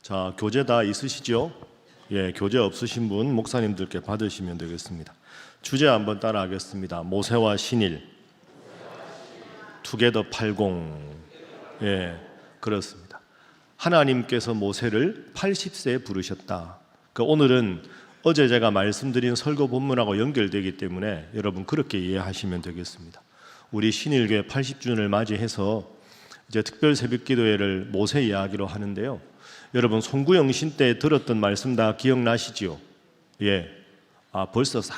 자, 교재 다 있으시죠? 예, 교재 없으신 분 목사님들께 받으시면 되겠습니다. 주제 한번 따라하겠습니다. 모세와 신일, 투게더 80. 예, 그렇습니다. 하나님께서 모세를 80세에 부르셨다. 오늘은 어제 제가 말씀드린 설교 본문하고 연결되기 때문에 여러분 그렇게 이해하시면 되겠습니다. 우리 신일교회 80주년을 맞이해서 이제 특별 새벽기도회를 모세 이야기로 하는데요. 여러분 송구영신 때 들었던 말씀 다 기억나시지요? 예. 벌써 싹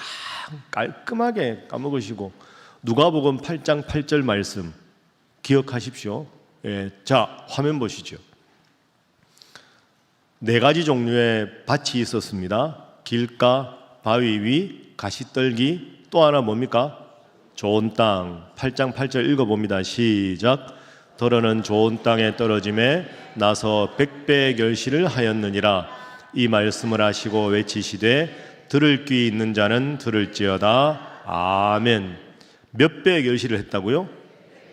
깔끔하게 까먹으시고 누가복음 8장 8절 말씀 기억하십시오. 예. 자, 화면 보시죠. 4가지 종류의 밭이 있었습니다. 길가, 바위 위, 가시떨기, 또 하나 뭡니까? 좋은 땅. 8장 8절 읽어봅니다. 시작. 더러는 좋은 땅에 떨어짐에 나서 100배의 결실을 하였느니라. 이 말씀을 하시고 외치시되 들을 귀 있는 자는 들을지어다. 아멘. 몇 배의 결실을 했다고요?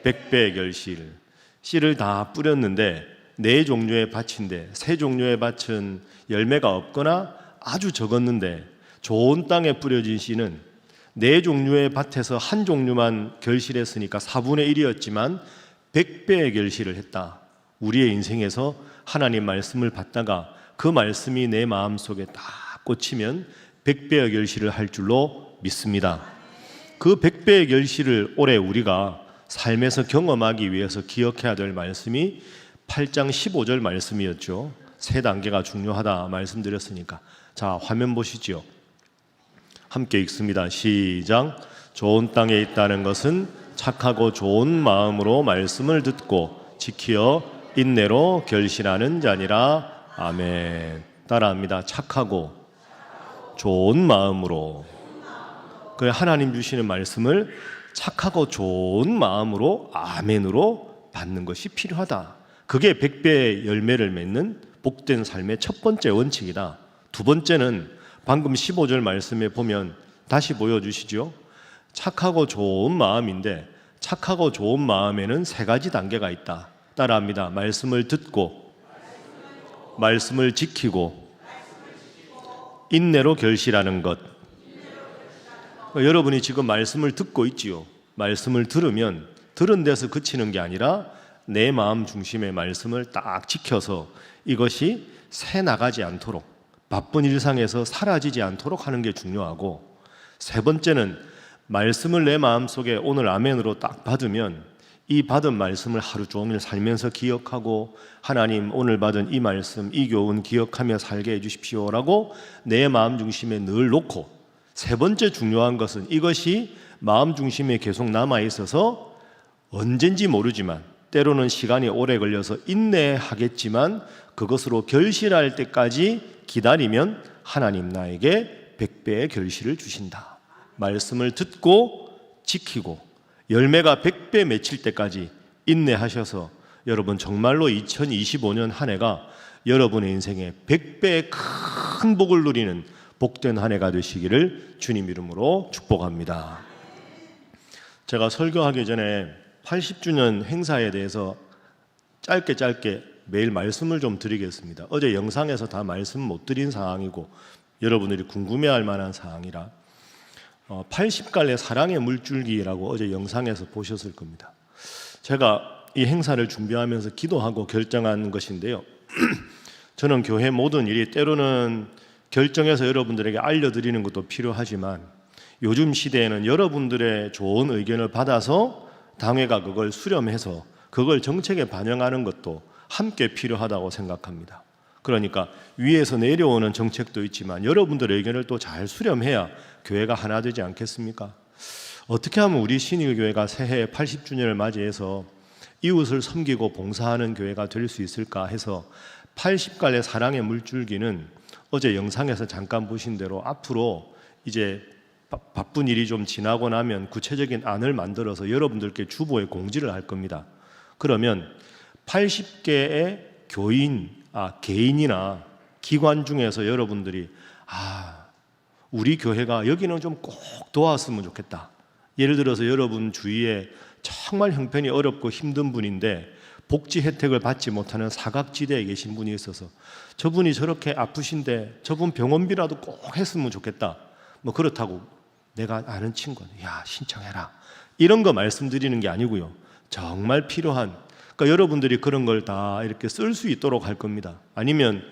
100배의 결실. 씨를 다 뿌렸는데 4종류의 밭인데 3종류의 밭은 열매가 없거나 아주 적었는데 좋은 땅에 뿌려진 씨는 4종류의 밭에서 한 종류만 결실했으니까 4분의 1이었지만 100배의 결실을 했다. 우리의 인생에서 하나님 말씀을 받다가 그 말씀이 내 마음속에 딱 꽂히면 100배의 결실을 할 줄로 믿습니다. 그 100배의 결실을 올해 우리가 삶에서 경험하기 위해서 기억해야 될 말씀이 8장 15절 말씀이었죠. 3단계가 중요하다 말씀드렸으니까. 자, 화면 보시죠. 함께 읽습니다. 시작. 좋은 땅에 있다는 것은 착하고 좋은 마음으로 말씀을 듣고 지키어 인내로 결실하는 자니라. 아멘. 따라합니다. 착하고 좋은 마음으로. 그 하나님 주시는 말씀을 착하고 좋은 마음으로 아멘으로 받는 것이 필요하다. 그게 100배의 열매를 맺는 복된 삶의 첫 번째 원칙이다. 두 번째는 방금 15절 말씀에 보면 다시 보여주시죠. 착하고 좋은 마음인데 착하고 좋은 마음에는 3가지 단계가 있다. 따라합니다. 말씀을 듣고 말씀을 지키고 인내로 결실하는 것. 여러분이 지금 말씀을 듣고 있지요. 말씀을 들으면 들은 데서 그치는 게 아니라 내 마음 중심의 말씀을 딱 지켜서 이것이 새 나가지 않도록 바쁜 일상에서 사라지지 않도록 하는 게 중요하고, 3번째는 말씀을 내 마음속에 오늘 아멘으로 딱 받으면 이 받은 말씀을 하루 종일 살면서 기억하고 하나님 오늘 받은 이 말씀 이 교훈 기억하며 살게 해주십시오라고 내 마음 중심에 늘 놓고, 3번째 중요한 것은 이것이 마음 중심에 계속 남아있어서 언젠지 모르지만 때로는 시간이 오래 걸려서 인내하겠지만 그것으로 결실할 때까지 기다리면 하나님 나에게 100배의 결실을 주신다. 말씀을 듣고 지키고 열매가 100배 맺힐 때까지 인내하셔서 여러분 정말로 2025년 한 해가 여러분의 인생에 100배의 큰 복을 누리는 복된 한 해가 되시기를 주님 이름으로 축복합니다. 제가 설교하기 전에 80주년 행사에 대해서 짧게 매일 말씀을 좀 드리겠습니다. 어제 영상에서 다 말씀 못 드린 사항이고 여러분들이 궁금해할 만한 사항이라 80갈래 사랑의 물줄기라고 어제 영상에서 보셨을 겁니다. 제가 이 행사를 준비하면서 기도하고 결정한 것인데요. 저는 교회 모든 일이 때로는 결정해서 여러분들에게 알려드리는 것도 필요하지만 요즘 시대에는 여러분들의 좋은 의견을 받아서 당회가 그걸 수렴해서 그걸 정책에 반영하는 것도 함께 필요하다고 생각합니다. 그러니까 위에서 내려오는 정책도 있지만 여러분들의 의견을 또 잘 수렴해야 교회가 하나 되지 않겠습니까? 어떻게 하면 우리 신일교회가 새해 80주년을 맞이해서 이웃을 섬기고 봉사하는 교회가 될 수 있을까 해서 80갈래 사랑의 물줄기는 어제 영상에서 잠깐 보신 대로 앞으로 이제 바쁜 일이 좀 지나고 나면 구체적인 안을 만들어서 여러분들께 주보에 공지를 할 겁니다. 그러면 80개의 개인이나 기관 중에서 여러분들이 우리 교회가 여기는 좀 꼭 도왔으면 좋겠다. 예를 들어서 여러분 주위에 정말 형편이 어렵고 힘든 분인데 복지 혜택을 받지 못하는 사각지대에 계신 분이 있어서 저분이 저렇게 아프신데 저분 병원비라도 꼭 했으면 좋겠다. 뭐 그렇다고 내가 아는 친구는 야 신청해라 이런 거 말씀드리는 게 아니고요. 정말 필요한, 그러니까 여러분들이 그런 걸 다 이렇게 쓸 수 있도록 할 겁니다. 아니면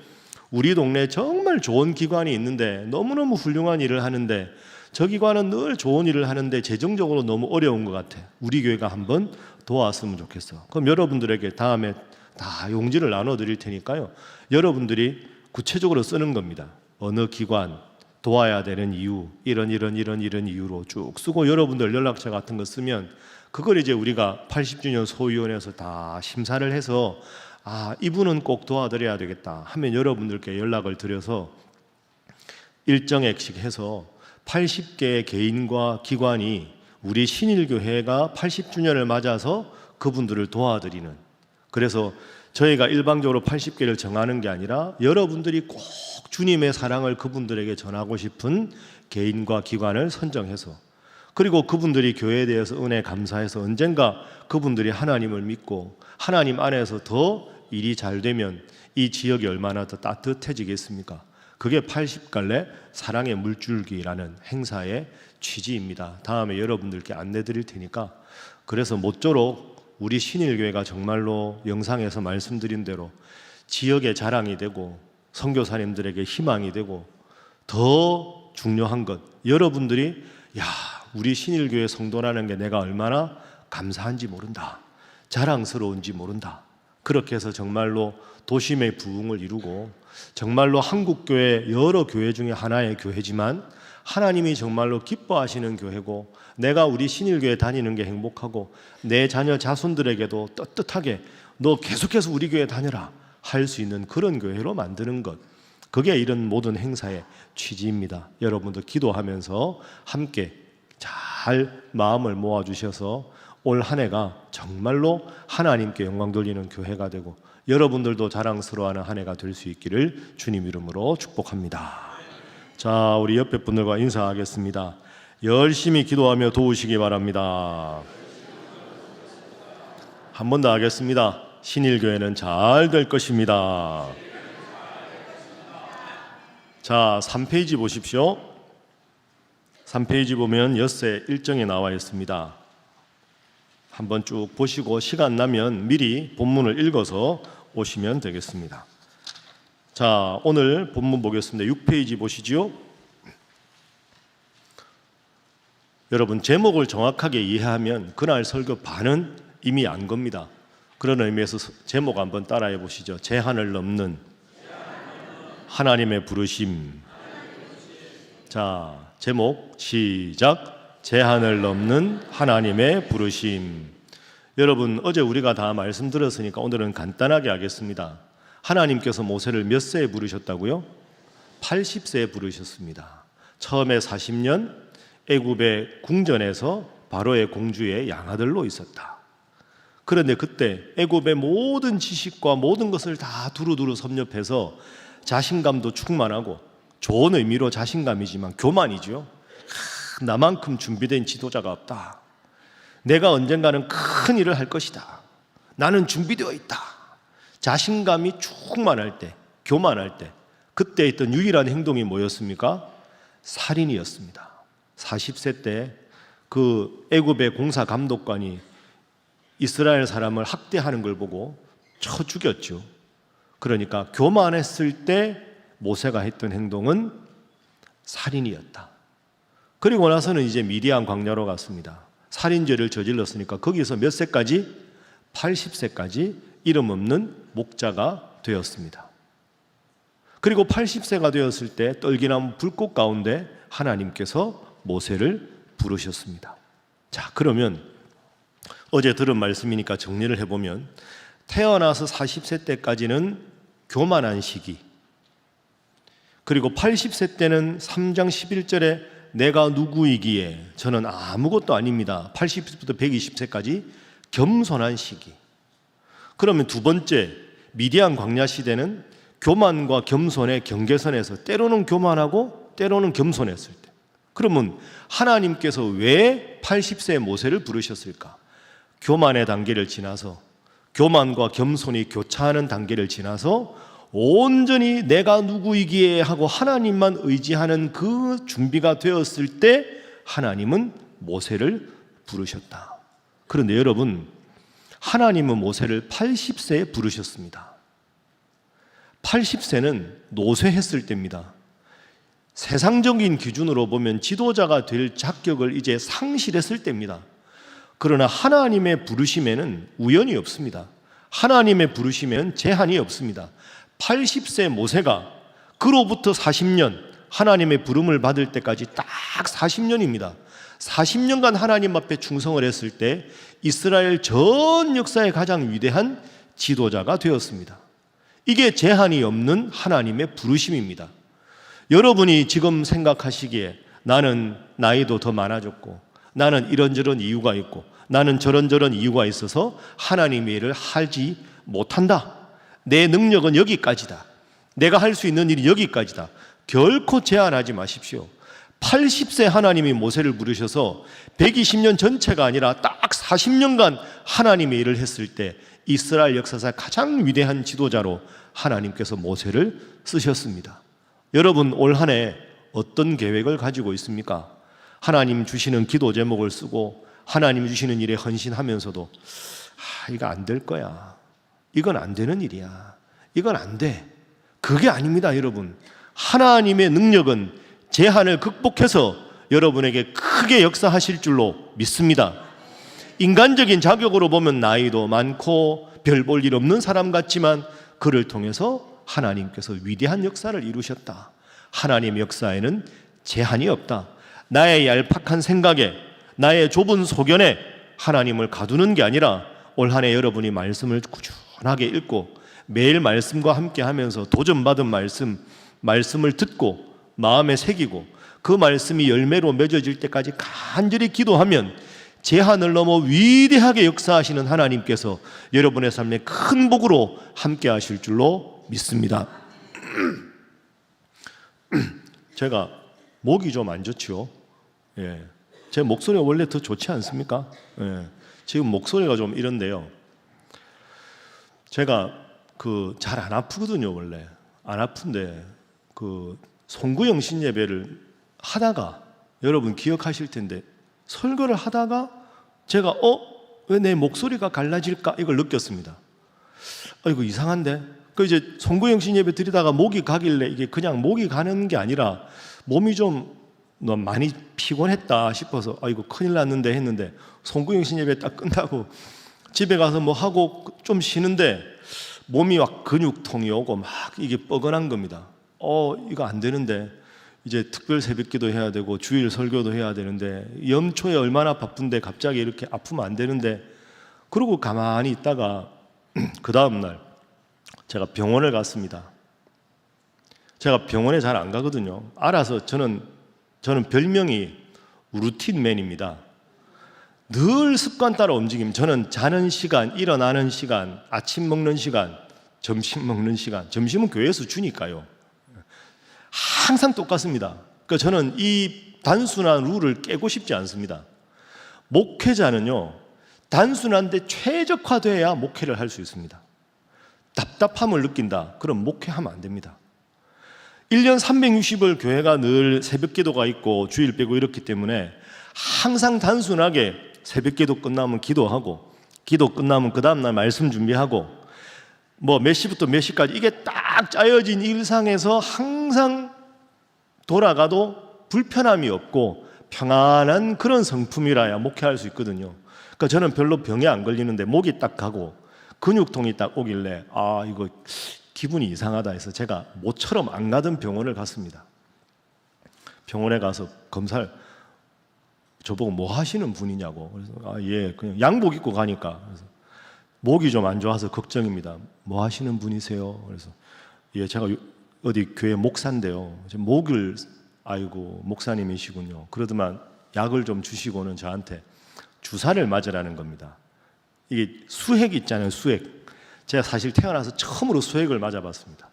우리 동네에 정말 좋은 기관이 있는데 너무너무 훌륭한 일을 하는데 저 기관은 늘 좋은 일을 하는데 재정적으로 너무 어려운 것 같아. 우리 교회가 한번 도왔으면 좋겠어. 그럼 여러분들에게 다음에 다 용지를 나눠드릴 테니까요. 여러분들이 구체적으로 쓰는 겁니다. 어느 기관 도와야 되는 이유, 이런 이유로 쭉 쓰고 여러분들 연락처 같은 거 쓰면 그걸 이제 우리가 80주년 소위원회에서 다 심사를 해서 이분은 꼭 도와드려야 되겠다 하면 여러분들께 연락을 드려서 일정액씩 해서 80개의 개인과 기관이 우리 신일교회가 80주년을 맞아서 그분들을 도와드리는, 그래서 저희가 일방적으로 80개를 정하는 게 아니라 여러분들이 꼭 주님의 사랑을 그분들에게 전하고 싶은 개인과 기관을 선정해서, 그리고 그분들이 교회에 대해서 은혜 감사해서 언젠가 그분들이 하나님을 믿고 하나님 안에서 더 일이 잘 되면 이 지역이 얼마나 더 따뜻해지겠습니까? 그게 80갈래 사랑의 물줄기라는 행사의 취지입니다. 다음에 여러분들께 안내 드릴 테니까, 그래서 모쪼록 우리 신일교회가 정말로 영상에서 말씀드린 대로 지역의 자랑이 되고 선교사님들에게 희망이 되고, 더 중요한 것, 여러분들이 야 우리 신일교회 성도라는 게 내가 얼마나 감사한지 모른다, 자랑스러운지 모른다, 그렇게 해서 정말로 도심의 부흥을 이루고 정말로 한국교회 여러 교회 중에 하나의 교회지만 하나님이 정말로 기뻐하시는 교회고, 내가 우리 신일교회 다니는 게 행복하고 내 자녀 자손들에게도 떳떳하게 너 계속해서 우리 교회 다녀라 할 수 있는 그런 교회로 만드는 것, 그게 이런 모든 행사의 취지입니다. 여러분도 기도하면서 함께 잘 마음을 모아주셔서 올 한 해가 정말로 하나님께 영광 돌리는 교회가 되고 여러분들도 자랑스러워하는 한 해가 될 수 있기를 주님 이름으로 축복합니다. 자, 우리 옆에 분들과 인사하겠습니다. 열심히 기도하며 도우시기 바랍니다. 한 번 더 하겠습니다. 신일교회는 잘 될 것입니다. 자, 3페이지 보십시오. 3페이지 보면 엿새 일정이 나와 있습니다. 한번 쭉 보시고 시간 나면 미리 본문을 읽어서 오시면 되겠습니다. 자, 오늘 본문 보겠습니다. 6페이지 보시지요. 여러분, 제목을 정확하게 이해하면 그날 설교 반은 이미 안 겁니다. 그런 의미에서 제목 한번 따라해 보시죠. 제한을 넘는 하나님의 부르심. 자, 제목 시작. 제한을 넘는 하나님의 부르심. 여러분, 어제 우리가 다 말씀드렸으니까 오늘은 간단하게 하겠습니다. 하나님께서 모세를 몇 세에 부르셨다고요? 80세에 부르셨습니다. 처음에 40년 애굽의 궁전에서 바로의 공주의 양아들로 있었다. 그런데 그때 애굽의 모든 지식과 모든 것을 다 두루두루 섭렵해서 자신감도 충만하고, 좋은 의미로 자신감이지만 교만이죠. 나만큼 준비된 지도자가 없다. 내가 언젠가는 큰 일을 할 것이다. 나는 준비되어 있다. 자신감이 충만할 때, 교만할 때, 그때 있던 유일한 행동이 뭐였습니까? 살인이었습니다. 40세 때 그 애굽의 공사 감독관이 이스라엘 사람을 학대하는 걸 보고 쳐 죽였죠. 그러니까 교만했을 때 모세가 했던 행동은 살인이었다. 그리고 나서는 이제 미디안 광야로 갔습니다. 살인죄를 저질렀으니까 거기서 몇 세까지? 80세까지 이름 없는 목자가 되었습니다. 그리고 80세가 되었을 때 떨기나무 불꽃 가운데 하나님께서 모세를 부르셨습니다. 자, 그러면 어제 들은 말씀이니까 정리를 해보면, 태어나서 40세 때까지는 교만한 시기, 그리고 80세 때는 3장 11절에 내가 누구이기에 저는 아무것도 아닙니다. 80세부터 120세까지 겸손한 시기. 그러면 두 번째 미디안 광야 시대는 교만과 겸손의 경계선에서 때로는 교만하고 때로는 겸손했을 때. 그러면 하나님께서 왜 80세의 모세를 부르셨을까? 교만의 단계를 지나서 교만과 겸손이 교차하는 단계를 지나서 온전히 내가 누구이기에 하고 하나님만 의지하는 그 준비가 되었을 때 하나님은 모세를 부르셨다. 그런데 여러분, 하나님은 모세를 80세에 부르셨습니다. 80세는 노쇠했을 때입니다. 세상적인 기준으로 보면 지도자가 될 자격을 이제 상실했을 때입니다. 그러나 하나님의 부르심에는 우연이 없습니다. 하나님의 부르심에는 제한이 없습니다. 80세 모세가 그로부터 40년, 하나님의 부름을 받을 때까지 딱 40년입니다. 40년간 하나님 앞에 충성을 했을 때 이스라엘 전 역사의 가장 위대한 지도자가 되었습니다. 이게 제한이 없는 하나님의 부르심입니다. 여러분이 지금 생각하시기에 나는 나이도 더 많아졌고 나는 이런저런 이유가 있고 나는 저런저런 이유가 있어서 하나님의 일을 하지 못한다. 내 능력은 여기까지다. 내가 할 수 있는 일이 여기까지다. 결코 제한하지 마십시오. 80세 하나님이 모세를 부르셔서 120년 전체가 아니라 딱 40년간 하나님의 일을 했을 때 이스라엘 역사상 가장 위대한 지도자로 하나님께서 모세를 쓰셨습니다. 여러분, 올 한 해 어떤 계획을 가지고 있습니까? 하나님 주시는 기도 제목을 쓰고 하나님 주시는 일에 헌신하면서도 이거 안 될 거야. 이건 안 되는 일이야. 이건 안 돼. 그게 아닙니다, 여러분. 하나님의 능력은 제한을 극복해서 여러분에게 크게 역사하실 줄로 믿습니다. 인간적인 자격으로 보면 나이도 많고 별 볼 일 없는 사람 같지만 그를 통해서 하나님께서 위대한 역사를 이루셨다. 하나님의 역사에는 제한이 없다. 나의 얄팍한 생각에, 나의 좁은 소견에 하나님을 가두는 게 아니라 올 한 해 여러분이 말씀을 꾸준하게 읽고 매일 말씀과 함께 하면서 도전받은 말씀을 듣고 마음에 새기고 그 말씀이 열매로 맺어질 때까지 간절히 기도하면 제한을 넘어 위대하게 역사하시는 하나님께서 여러분의 삶에 큰 복으로 함께 하실 줄로 믿습니다. 제가 목이 좀 안 좋죠. 예. 제 목소리가 원래 더 좋지 않습니까? 예. 지금 목소리가 좀 이런데요. 제가 잘 안 아프거든요, 원래. 안 아픈데 송구영 신예배를 하다가 여러분 기억하실 텐데 설교를 하다가 제가 왜 내 목소리가 갈라질까 이걸 느꼈습니다. 이거 이상한데. 이제 송구영 신예배 드리다가 목이 가길래 이게 그냥 목이 가는 게 아니라 몸이 좀 너무 많이 피곤했다 싶어서 이거 큰일 났는데 했는데 송구영 신예배 딱 끝나고 집에 가서 뭐 하고 좀 쉬는데 몸이 막 근육통이 오고 막 이게 뻐근한 겁니다. 이거 안 되는데 이제 특별 새벽기도 해야 되고 주일 설교도 해야 되는데 연초에 얼마나 바쁜데 갑자기 이렇게 아프면 안 되는데 그러고 가만히 있다가 그 다음날 제가 병원을 갔습니다. 제가 병원에 잘 안 가거든요. 알아서 저는 별명이 루틴맨입니다. 늘 습관 따라 움직임. 저는 자는 시간, 일어나는 시간, 아침 먹는 시간, 점심 먹는 시간. 점심은 교회에서 주니까요. 항상 똑같습니다. 그러니까 저는 이 단순한 룰을 깨고 싶지 않습니다. 목회자는요, 단순한데 최적화돼야 목회를 할 수 있습니다. 답답함을 느낀다. 그럼 목회하면 안 됩니다. 1년 360일 교회가 늘 새벽 기도가 있고 주일 빼고 이렇기 때문에 항상 단순하게 새벽 기도 끝나면 기도하고 기도 끝나면 그 다음날 말씀 준비하고 몇 시부터 몇 시까지 이게 딱 짜여진 일상에서 항상 돌아가도 불편함이 없고 평안한 그런 성품이라야 목회할 수 있거든요. 그러니까 저는 별로 병에 안 걸리는데 목이 딱 가고 근육통이 딱 오길래 이거 기분이 이상하다 해서 제가 모처럼 안 가던 병원을 갔습니다. 병원에 가서 검사를 저보고 뭐 하시는 분이냐고. 그래서 예, 그냥 양복 입고 가니까. 그래서 목이 좀 안 좋아서 걱정입니다. 뭐 하시는 분이세요? 그래서 예, 제가 어디 교회 목사인데요. 목을 아이고 목사님이시군요. 그러더만 약을 좀 주시고는 저한테 주사를 맞으라는 겁니다. 이게 수액 있잖아요, 수액. 제가 사실 태어나서 처음으로 수액을 맞아봤습니다.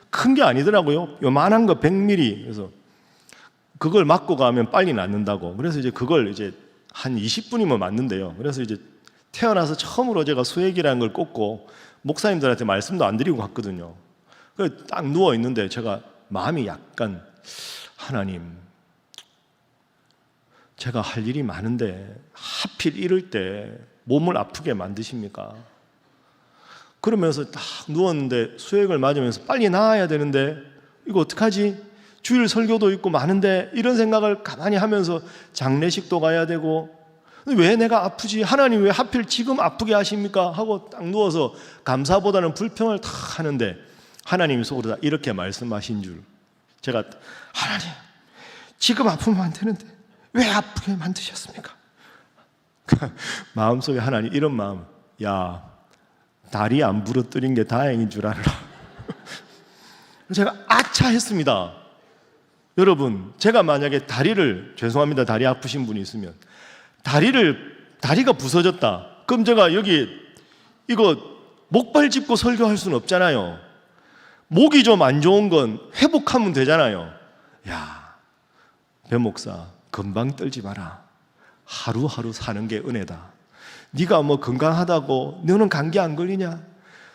큰 게 아니더라고요. 요만한 거 100ml. 그래서 그걸 맞고 가면 빨리 낫는다고. 그래서 이제 그걸 이제 한 20분이면 맞는데요. 그래서 이제 태어나서 처음으로 제가 수액이라는 걸 꽂고 목사님들한테 말씀도 안 드리고 갔거든요. 그래서 딱 누워 있는데 제가 마음이 약간, 하나님, 제가 할 일이 많은데 하필 이럴 때 몸을 아프게 만드십니까? 그러면서 딱 누웠는데 수액을 맞으면서 빨리 나아야 되는데 이거 어떡하지? 주일 설교도 있고 많은데, 이런 생각을 가만히 하면서 장례식도 가야 되고, 왜 내가 아프지? 하나님 왜 하필 지금 아프게 하십니까? 하고 딱 누워서 감사보다는 불평을 탁 하는데 하나님이 속으로 다 이렇게 말씀하신 줄, 제가, 하나님, 지금 아프면 안 되는데 왜 아프게 만드셨습니까? 마음속에 하나님 이런 마음, 야, 다리 안 부러뜨린 게 다행인 줄 알아라. 제가 아차 했습니다. 여러분, 제가 만약에 다리를, 죄송합니다, 다리 아프신 분이 있으면, 다리가 부서졌다, 그럼 제가 이거 목발 짚고 설교할 수는 없잖아요. 목이 좀 안 좋은 건 회복하면 되잖아요. 야, 배 목사, 금방 떨지 마라. 하루하루 사는 게 은혜다. 네가 뭐 건강하다고 너는 감기 안 걸리냐?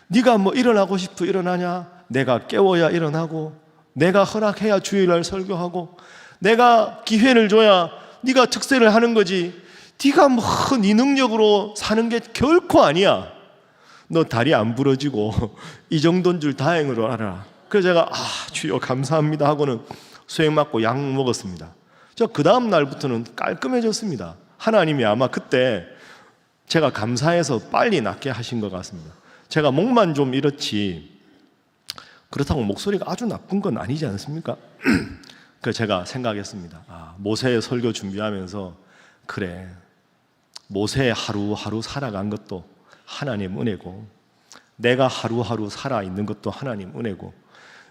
네가 뭐 일어나고 싶어 일어나냐? 내가 깨워야 일어나고, 내가 허락해야 주일날 설교하고, 내가 기회를 줘야 네가 특세를 하는 거지. 네가 뭐 네 능력으로 사는 게 결코 아니야. 너 다리 안 부러지고 이 정도인 줄 다행으로 알아. 그래서 제가 주여 감사합니다 하고는 수액 맞고 약 먹었습니다. 저 그 다음 날부터는 깔끔해졌습니다. 하나님이 아마 그때 제가 감사해서 빨리 낫게 하신 것 같습니다. 제가 목만 좀 이렇지 그렇다고 목소리가 아주 나쁜 건 아니지 않습니까? 그래서 제가 생각했습니다. 모세의 설교 준비하면서, 그래, 모세 하루하루 살아간 것도 하나님 은혜고, 내가 하루하루 살아있는 것도 하나님 은혜고,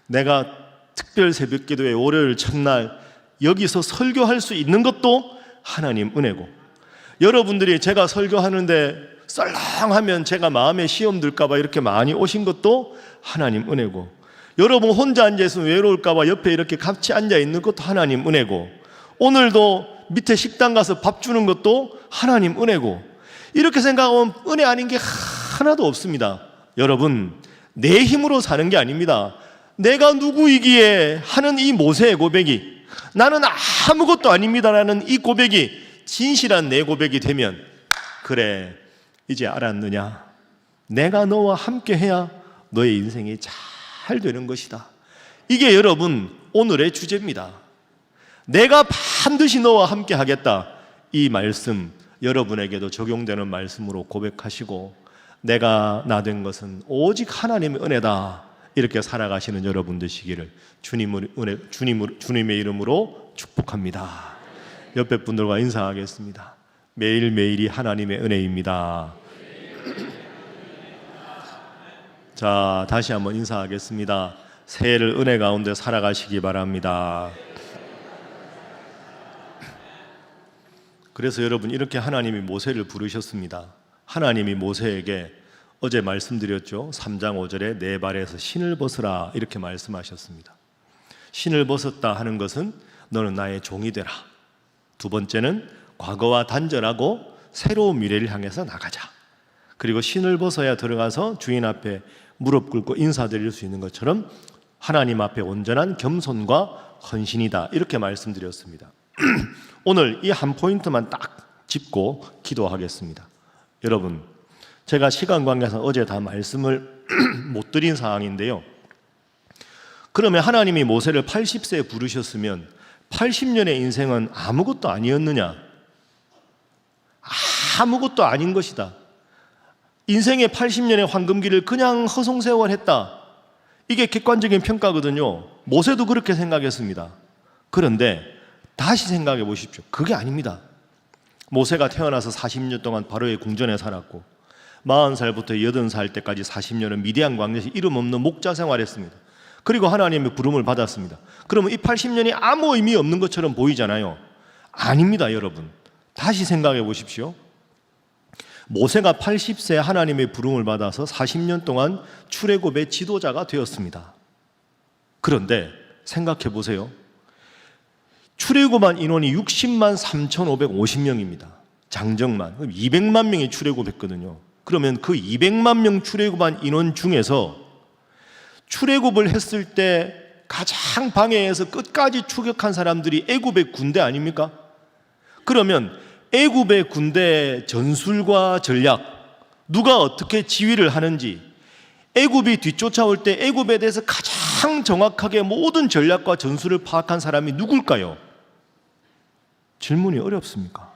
내가 특별 새벽기도회 월요일 첫날 여기서 설교할 수 있는 것도 하나님 은혜고, 여러분들이 제가 설교하는데 썰렁하면 제가 마음에 시험 들까봐 이렇게 많이 오신 것도 하나님 은혜고, 여러분 혼자 앉아있으면 외로울까봐 옆에 이렇게 같이 앉아있는 것도 하나님 은혜고, 오늘도 밑에 식당 가서 밥 주는 것도 하나님 은혜고, 이렇게 생각하면 은혜 아닌 게 하나도 없습니다. 여러분, 내 힘으로 사는 게 아닙니다. 내가 누구이기에 하는 이 모세의 고백이, 나는 아무것도 아닙니다라는 이 고백이 진실한 내 고백이 되면, 그래, 이제 알았느냐? 내가 너와 함께 해야 너의 인생이 잘 되는 것이다. 이게 여러분 오늘의 주제입니다. 내가 반드시 너와 함께 하겠다. 이 말씀 여러분에게도 적용되는 말씀으로 고백하시고, 내가 나 된 것은 오직 하나님의 은혜다, 이렇게 살아가시는 여러분 되시기를 주님의 이름으로 축복합니다. 옆에 분들과 인사하겠습니다. 매일매일이 하나님의 은혜입니다. 자, 다시 한번 인사하겠습니다. 새해를 은혜 가운데 살아가시기 바랍니다. 그래서 여러분, 이렇게 하나님이 모세를 부르셨습니다. 하나님이 모세에게 어제 말씀드렸죠. 3장 5절에 내 발에서 신을 벗으라, 이렇게 말씀하셨습니다. 신을 벗었다 하는 것은 너는 나의 종이 되라. 두 번째는 과거와 단절하고 새로운 미래를 향해서 나가자. 그리고 신을 벗어야 들어가서 주인 앞에 무릎 꿇고 인사드릴 수 있는 것처럼 하나님 앞에 온전한 겸손과 헌신이다, 이렇게 말씀드렸습니다. 오늘 이 한 포인트만 딱 짚고 기도하겠습니다. 여러분, 제가 시간 관계상 어제 다 말씀을 못 드린 사항인데요. 그러면 하나님이 모세를 80세에 부르셨으면 80년의 인생은 아무것도 아니었느냐? 아무것도 아닌 것이다. 인생의 80년의 황금기를 그냥 허송세월했다. 이게 객관적인 평가거든요. 모세도 그렇게 생각했습니다. 그런데 다시 생각해 보십시오. 그게 아닙니다. 모세가 태어나서 40년 동안 바로의 궁전에 살았고 40살부터 80살 때까지 40년은 미디안 광야에서 이름 없는 목자 생활했습니다. 그리고 하나님의 부름을 받았습니다. 그러면 이 80년이 아무 의미 없는 것처럼 보이잖아요. 아닙니다, 여러분. 다시 생각해 보십시오. 모세가 80세에 하나님의 부름을 받아서 40년 동안 출애굽의 지도자가 되었습니다. 그런데 생각해 보세요. 출애굽한 인원이 60만 3,550명입니다. 장정만 200만 명이 출애굽했거든요. 그러면 그 200만 명 출애굽한 인원 중에서 출애굽을 했을 때 가장 방해해서 끝까지 추격한 사람들이 애굽의 군대 아닙니까? 그러면 애굽의 군대 전술과 전략, 누가 어떻게 지휘를 하는지, 애굽이 뒤쫓아올 때 애굽에 대해서 가장 정확하게 모든 전략과 전술을 파악한 사람이 누굴까요? 질문이 어렵습니까?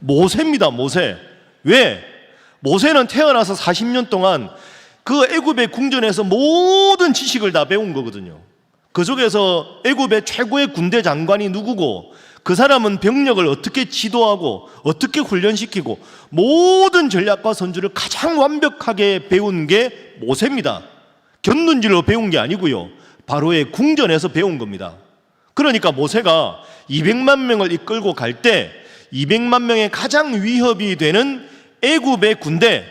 모세입니다. 모세. 왜? 모세는 태어나서 40년 동안 그 애굽의 궁전에서 모든 지식을 다 배운 거거든요. 그 속에서 애굽의 최고의 군대 장관이 누구고, 그 사람은 병력을 어떻게 지도하고 어떻게 훈련시키고 모든 전략과 선주를 가장 완벽하게 배운 게 모세입니다. 곁눈질로 배운 게 아니고요, 바로의 궁전에서 배운 겁니다. 그러니까 모세가 200만 명을 이끌고 갈 때 200만 명의 가장 위협이 되는 애굽의 군대,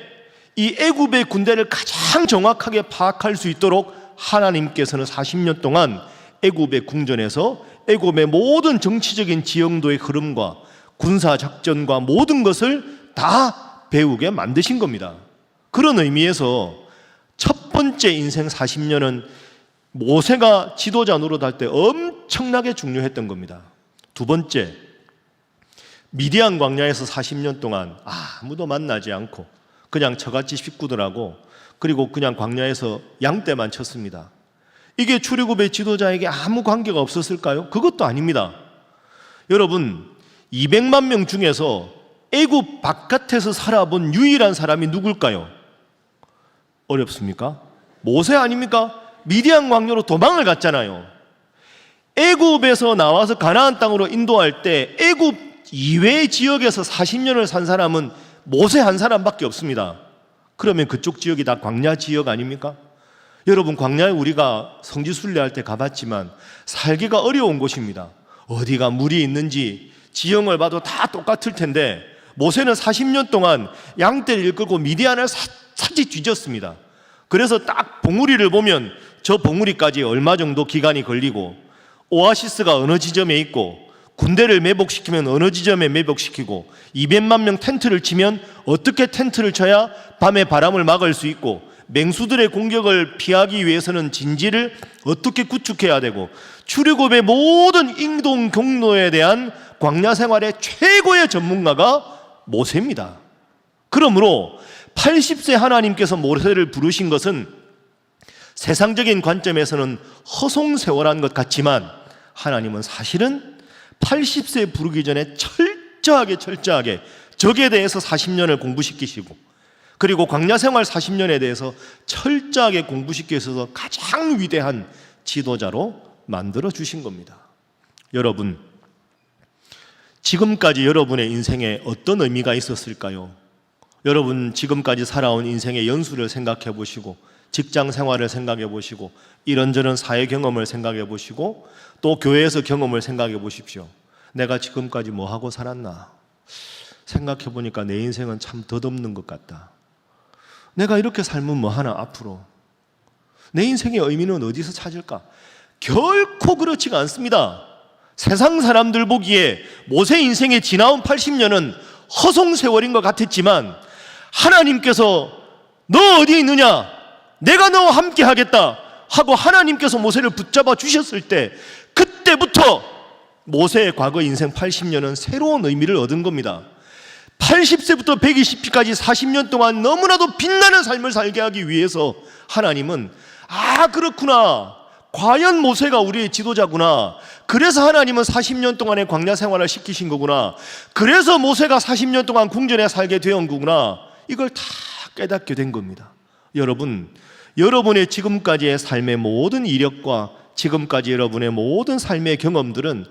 이 애굽의 군대를 가장 정확하게 파악할 수 있도록 하나님께서는 40년 동안 애굽의 궁전에서 애굽의 모든 정치적인 지형도의 흐름과 군사작전과 모든 것을 다 배우게 만드신 겁니다. 그런 의미에서 첫 번째 인생 40년은 모세가 지도자 노릇할 때 엄청나게 중요했던 겁니다. 두 번째, 미디안 광야에서 40년 동안 아무도 만나지 않고 그냥 저같이 식구들하고, 그리고 그냥 광야에서 양떼만 쳤습니다. 이게 출애굽의 지도자에게 아무 관계가 없었을까요? 그것도 아닙니다. 여러분, 200만 명 중에서 애굽 바깥에서 살아본 유일한 사람이 누굴까요? 어렵습니까? 모세 아닙니까? 미디안 광야로 도망을 갔잖아요. 애굽에서 나와서 가나안 땅으로 인도할 때 애굽 이외의 지역에서 40년을 산 사람은 모세 한 사람밖에 없습니다. 그러면 그쪽 지역이 다 광야 지역 아닙니까? 여러분, 광야에 우리가 성지순례할 때 가봤지만 살기가 어려운 곳입니다. 어디가 물이 있는지 지형을 봐도 다 똑같을 텐데, 모세는 40년 동안 양떼를 이끌고 미디안을 사지 뒤졌습니다. 그래서 딱 봉우리를 보면 저 봉우리까지 얼마 정도 기간이 걸리고, 오아시스가 어느 지점에 있고, 군대를 매복시키면 어느 지점에 매복시키고, 200만 명 텐트를 치면 어떻게 텐트를 쳐야 밤에 바람을 막을 수 있고, 맹수들의 공격을 피하기 위해서는 진지를 어떻게 구축해야 되고, 출애굽의 모든 인동 경로에 대한 광야 생활의 최고의 전문가가 모세입니다. 그러므로 80세 하나님께서 모세를 부르신 것은 세상적인 관점에서는 허송세월한 것 같지만, 하나님은 사실은 80세 부르기 전에 철저하게 적에 대해서 40년을 공부시키시고, 그리고 광야 생활 40년에 대해서 철저하게 공부시켜서 가장 위대한 지도자로 만들어 주신 겁니다. 여러분, 지금까지 여러분의 인생에 어떤 의미가 있었을까요? 여러분, 지금까지 살아온 인생의 연수를 생각해 보시고, 직장 생활을 생각해 보시고, 이런저런 사회 경험을 생각해 보시고, 또 교회에서 경험을 생각해 보십시오. 내가 지금까지 뭐 하고 살았나? 생각해 보니까 내 인생은 참 덧없는 것 같다. 내가 이렇게 살면 뭐 하나 앞으로? 내 인생의 의미는 어디서 찾을까? 결코 그렇지가 않습니다. 세상 사람들 보기에 모세 인생의 지나온 80년은 허송세월인 것 같았지만, 하나님께서 너 어디 있느냐? 내가 너와 함께 하겠다 하고 하나님께서 모세를 붙잡아 주셨을 때, 그때부터 모세의 과거 인생 80년은 새로운 의미를 얻은 겁니다. 80세부터 120세까지 40년 동안 너무나도 빛나는 삶을 살게 하기 위해서 하나님은 그렇구나, 과연 모세가 우리의 지도자구나, 그래서 하나님은 40년 동안의 광야 생활을 시키신 거구나, 그래서 모세가 40년 동안 궁전에 살게 되었 거구나, 이걸 다 깨닫게 된 겁니다. 여러분, 여러분의 지금까지의 삶의 모든 이력과 지금까지 여러분의 모든 삶의 경험들은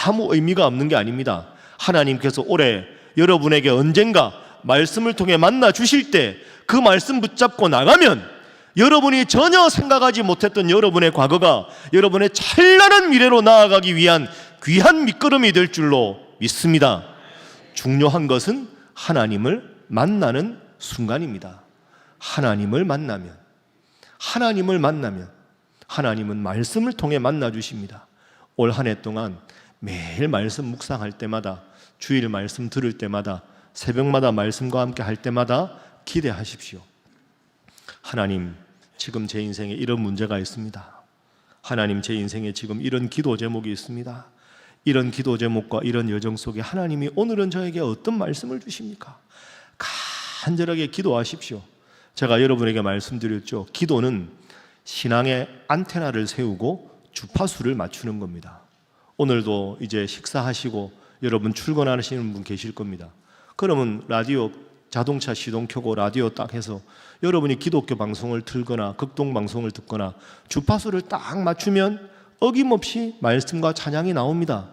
아무 의미가 없는 게 아닙니다. 하나님께서 올해 여러분에게 언젠가 말씀을 통해 만나 주실 때 그 말씀 붙잡고 나가면 여러분이 전혀 생각하지 못했던 여러분의 과거가 여러분의 찬란한 미래로 나아가기 위한 귀한 밑거름이 될 줄로 믿습니다. 중요한 것은 하나님을 만나는 순간입니다. 하나님을 만나면 하나님은 말씀을 통해 만나 주십니다. 올 한 해 동안 매일 말씀 묵상할 때마다, 주일 말씀 들을 때마다 새벽마다 말씀과 함께 할 때마다 기대하십시오. 하나님, 지금 제 인생에 이런 문제가 있습니다. 하나님, 제 인생에 지금 이런 기도 제목이 있습니다. 이런 기도 제목과 이런 여정 속에 하나님이 오늘은 저에게 어떤 말씀을 주십니까? 간절하게 기도하십시오. 제가 여러분에게 말씀드렸죠. 기도는 신앙의 안테나를 세우고 주파수를 맞추는 겁니다. 오늘도 이제 식사하시고 여러분 출근하시는 분 계실 겁니다. 그러면 라디오, 자동차 시동 켜고 라디오 딱 해서 여러분이 기독교 방송을 틀거나 극동 방송을 듣거나 주파수를 딱 맞추면 어김없이 말씀과 찬양이 나옵니다.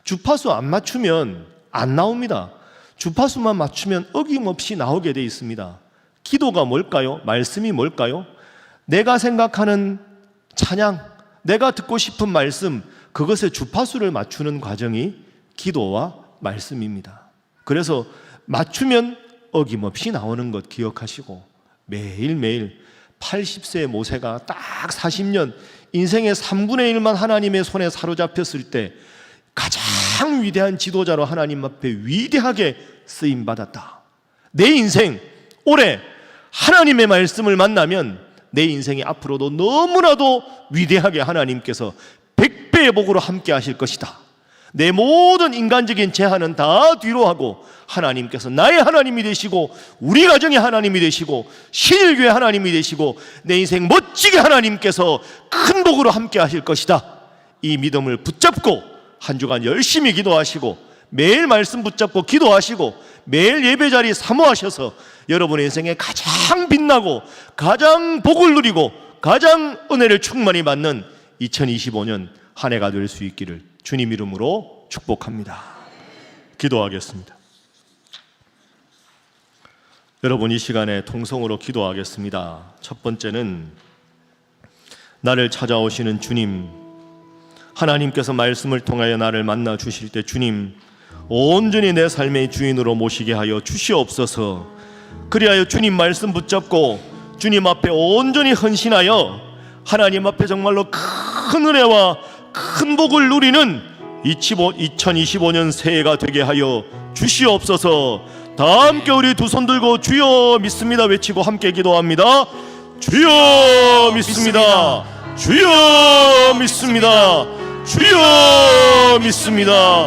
주파수 안 맞추면 안 나옵니다. 주파수만 맞추면 어김없이 나오게 돼 있습니다. 기도가 뭘까요? 말씀이 뭘까요? 내가 생각하는 찬양, 내가 듣고 싶은 말씀, 그것의 주파수를 맞추는 과정이 기도와 말씀입니다. 그래서 맞추면 어김없이 나오는 것 기억하시고 매일매일 80세 모세가 딱 40년 인생의 3분의 1만 하나님의 손에 사로잡혔을 때 가장 위대한 지도자로 하나님 앞에 위대하게 쓰임받았다. 내 인생 올해 하나님의 말씀을 만나면 내 인생이 앞으로도 너무나도 위대하게 하나님께서 100배의 복으로 함께 하실 것이다. 내 모든 인간적인 제한은 다 뒤로 하고 하나님께서 나의 하나님이 되시고 우리 가정의 하나님이 되시고 신일교회 하나님이 되시고 내 인생 멋지게 하나님께서 큰 복으로 함께 하실 것이다. 이 믿음을 붙잡고 한 주간 열심히 기도하시고 매일 말씀 붙잡고 기도하시고 매일 예배자리 사모하셔서 여러분의 인생에 가장 빛나고 가장 복을 누리고 가장 은혜를 충만히 받는 2025년 한 해가 될 수 있기를 주님 이름으로 축복합니다. 기도하겠습니다. 여러분, 이 시간에 통성으로 기도하겠습니다. 첫 번째는 나를 찾아오시는 주님, 하나님께서 말씀을 통하여 나를 만나 주실 때 주님 온전히 내 삶의 주인으로 모시게 하여 주시옵소서. 그리하여 주님 말씀 붙잡고 주님 앞에 온전히 헌신하여 하나님 앞에 정말로 큰 은혜와 큰 복을 누리는 2025년 새해가 되게 하여 주시옵소서. 다 함께 우리 두 손 들고 주여 믿습니다 외치고 함께 기도합니다. 주여 믿습니다. 주여 믿습니다. 주여 믿습니다.